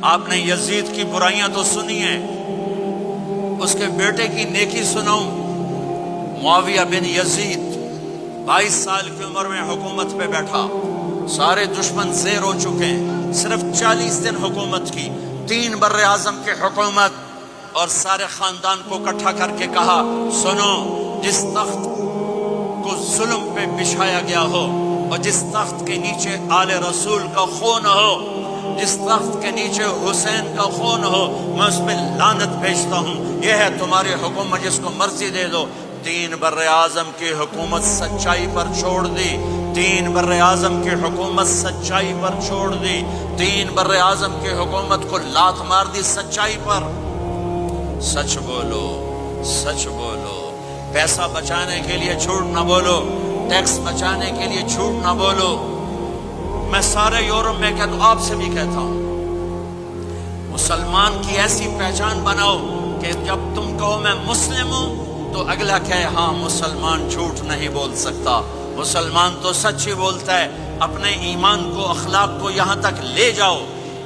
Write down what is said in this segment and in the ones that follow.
आपने यजीद की बुराइयां तो सुनी हैं, उसके बेटे की नेकी सुनाऊं। मुआविया बिन यजीद 22 साल की उम्र में हुकूमत पे बैठा, सारे दुश्मन ज़ेर हो चुके हैं, सिर्फ 40 दिन हुकूमत की, 3 बर्रे आज़म की हुकूमत, और सारे खानदान को इकट्ठा करके कहा, सुनो, जिस तख्त को जुल्म पे बिछाया गया हो और जिस तख्त के नीचे आले रसूल का खून हो, जिस तख्त के नीचे हुसैन का खून हो, मैं उस पर लानत भेजता हूँ। यह है तुम्हारी हुकूमत, जिसको मर्जी दे दो। 3 बर्रे आज़म की हुकूमत सच्चाई पर छोड़ दी, 3 बर्रे आज़म की हुकूमत सच्चाई पर छोड़ दी, 3 बर्रे आज़म की हुकूमत को लात मार दी सच्चाई पर। सच बोलो, सच बोलो, पैसा बचाने के लिए झूठ ना बोलो, टैक्स बचाने के लिए झूठ ना बोलो। मैं सारे यूरोप में कहता हूँ, आपसे भी कहता हूँ, मुसलमान की ऐसी पहचान बनाओ कि जब तुम कहो मैं मुस्लिम हूँ तो अगला कहे हाँ मुसलमान झूठ नहीं बोल सकता, मुसलमान तो सच ही बोलता है। अपने ईमान को, अखलाक को यहाँ तक ले जाओ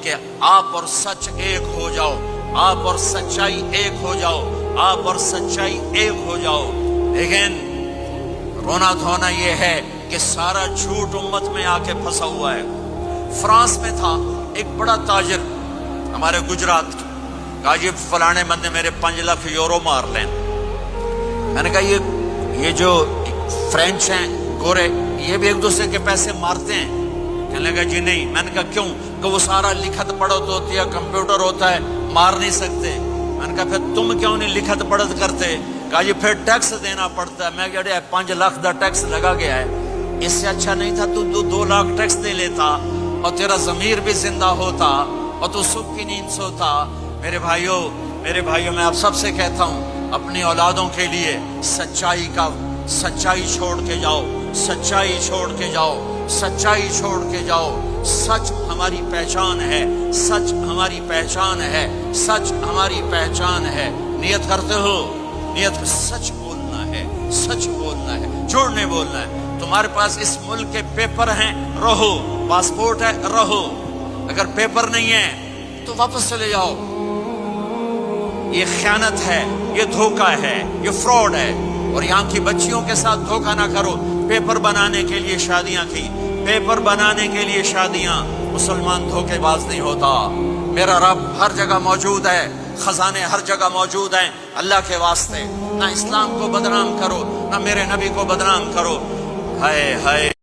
कि आप और सच एक हो जाओ, आप और सच्चाई एक हो जाओ, आप और सच्चाई एक हो जाओ। लेकिन रोना धोना ये है कि सारा झूठ उम्मत में आके फंसा हुआ है। फ्रांस में था एक बड़ा ताजिर हमारे गुजरात का, कहा जी फलाने बंदे मेरे 5 लाख यूरो मार लें। मैंने कहा ये जो फ्रेंच हैं गोरे, ये भी एक दूसरे के पैसे मारते हैं? कहने लगा जी नहीं। मैंने कहा क्यों? कि वो सारा लिखत पढ़त होती है, कंप्यूटर होता है, मार नहीं सकते। मैंने कहा फिर तुम क्यों नहीं लिखत पढ़त करते? कहा जी फिर टैक्स देना पड़ता है। मैं कहा 5 लाख का टैक्स लगा गया है, इससे अच्छा नहीं था तू 2 लाख टैक्स दे लेता और तेरा ज़मीर भी जिंदा होता और तू सुख की नींद सोता। मेरे भाइयों, मैं आप सबसे कहता हूँ, अपनी औलादों के लिए सच्चाई छोड़ के जाओ, सच्चाई छोड़ के जाओ, सच्चाई छोड़ के जाओ। सच हमारी पहचान है, सच हमारी पहचान है, सच हमारी पहचान है। नियत करते हो, नियत सच बोलना है, सच बोलना है, झूठ नहीं बोलना है। तुम्हारे पास इस मुल्क के पेपर हैं, रहो, पासपोर्ट है, रहो। अगर पेपर नहीं है तो वापस चले जाओ। ये खयानत है, ये धोखा है, ये फ्रॉड है। और यहाँ की बच्चियों के साथ धोखा ना करो। पेपर बनाने के लिए शादियां की, पेपर बनाने के लिए शादियां। मुसलमान धोखेबाज नहीं होता। मेरा रब हर जगह मौजूद है, खजाने हर जगह मौजूद हैं। अल्लाह के वास्ते ना इस्लाम को बदनाम करो, ना मेरे नबी को बदनाम करो। हाय हाय।